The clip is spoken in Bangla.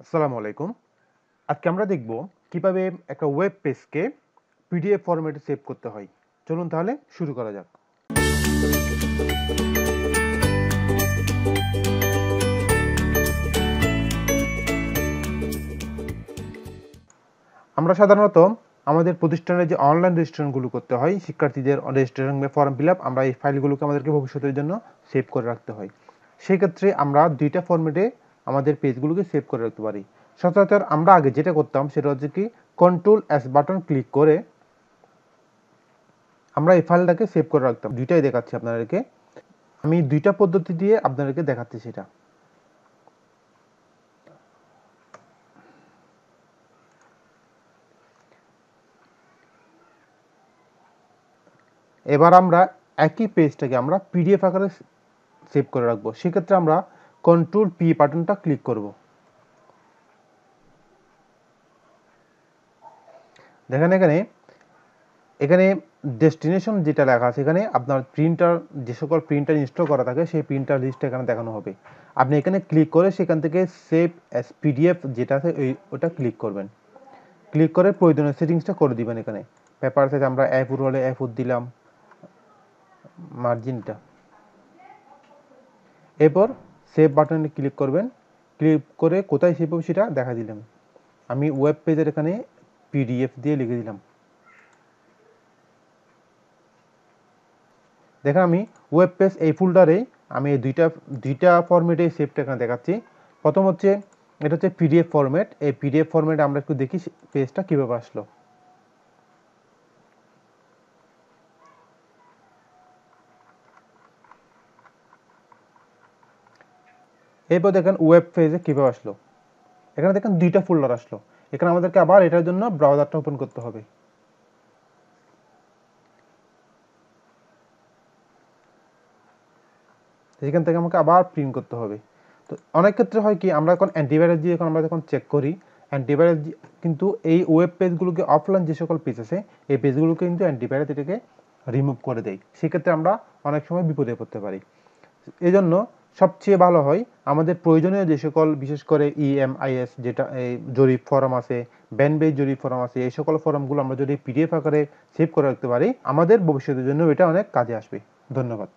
আসসালামু আলাইকুম। আজকে আমরা দেখব কিভাবে একটা ওয়েব পেজকে পিডিএফ ফরম্যাটে সেভ করতে হয়। চলুন তাহলে শুরু করা যাক। আমরা সাধারণত আমাদের প্রতিষ্ঠানের যে অনলাইন রেজিস্ট্রেশনগুলো করতে হয়, শিক্ষার্থীদের রেজিস্ট্রেশন বা ফর্ম ফিল আপ, আমরা এই ফাইলগুলোকে আমাদেরকে ভবিষ্যতের জন্য সেভ করে রাখতে হয়। সেক্ষেত্রে আমরা দুইটা ফরম্যাটে আমাদের পেজগুলোকে সেভ করে রাখতে পারি। সচরাচর আমরা আগে যেটা করতাম সেটা হচ্ছে কি, কন্ট্রোল এস বাটন ক্লিক করে আমরা এই ফাইলটাকে সেভ করে রাখতাম। দুইটাই দেখাচ্ছি আপনাদেরকে। আমি দুইটা পদ্ধতি দিয়ে আপনাদেরকে দেখাচ্ছি সেটা। এবার আমরা একই পেজটাকে আমরা পিডিএফ আকারে সেভ করে রাখবো। সেক্ষেত্রে আমরা কন্ট্রোল পি বাটনটা ক্লিক করব। দেখেন এখানে এখানে ডেস্টিনেশন যেটা লেখা আছে, এখানে আপনার প্রিন্টার, যে সকল প্রিন্টার ইনস্টল করা থাকে সেই প্রিন্টার লিস্ট এখানে দেখানো হবে। আপনি এখানে ক্লিক করে সেখান থেকে সেভ অ্যাজ পিডিএফ যেটা আছে ওটা ক্লিক করবেন। ক্লিক করে প্রয়োজনীয় সেটিংসটা করে দিবেন। এখানে পেপার সাইজ আমরা A4 হলে A4 দিলাম, মার্জিনটা। এরপর সেভ বাটনে ক্লিক করবেন। ক্লিক করে কোথায় সেভ হবে সেটা দেখা দিলাম। আমি ওয়েব পেজের এখানে পিডিএফ দিয়ে লিখে দিলাম। দেখেন আমি ওয়েব পেজ এই ফোল্ডারে আমি এই দুইটা ফরম্যাটে সেভটা এখানে দেখাচ্ছি। প্রথম হচ্ছে এটা হচ্ছে পিডিএফ ফরম্যাট। এই পিডিএফ ফরম্যাটে আমরা একটু দেখি পেজটা কীভাবে আসলো। এরপর দেখেন ওয়েব পেজে কীভাবে আসলো। এখানে দেখেন দুইটা ফোল্ডার আসলো। এখানে আমাদেরকে আবার এটার জন্য ব্রাউজারটা ওপেন করতে হবে। সেখান থেকে আমাকে আবার প্রিন্ট করতে হবে। তো অনেক ক্ষেত্রে হয় কি, আমরা এখন অ্যান্টিভাইরাস দিয়ে আমরা যখন চেক করি, অ্যান্টিভাইরাস কিন্তু এই ওয়েব পেজগুলোকে, অফলাইন যে সকল পেজ আছে এই পেজগুলোকে কিন্তু অ্যান্টিভাইরাস এটাকে রিমুভ করে দেয়। সেক্ষেত্রে আমরা অনেক সময় বিপদে পড়তে পারি। এই জন্য সবচেয়ে ভালো হয় আমাদের প্রয়োজনীয় যে সকল, বিশেষ করে ইএমআইএস যেটা এই জরিপ ফর্ম আছে, ব্যান্ড বেজ জরিপ ফর্ম আছে, এই সকল ফর্মগুলো আমরা যদি পিডিএফ আকারে সেভ করে রাখতে পারি, আমাদের ভবিষ্যতের জন্য এটা অনেক কাজে আসবে। ধন্যবাদ।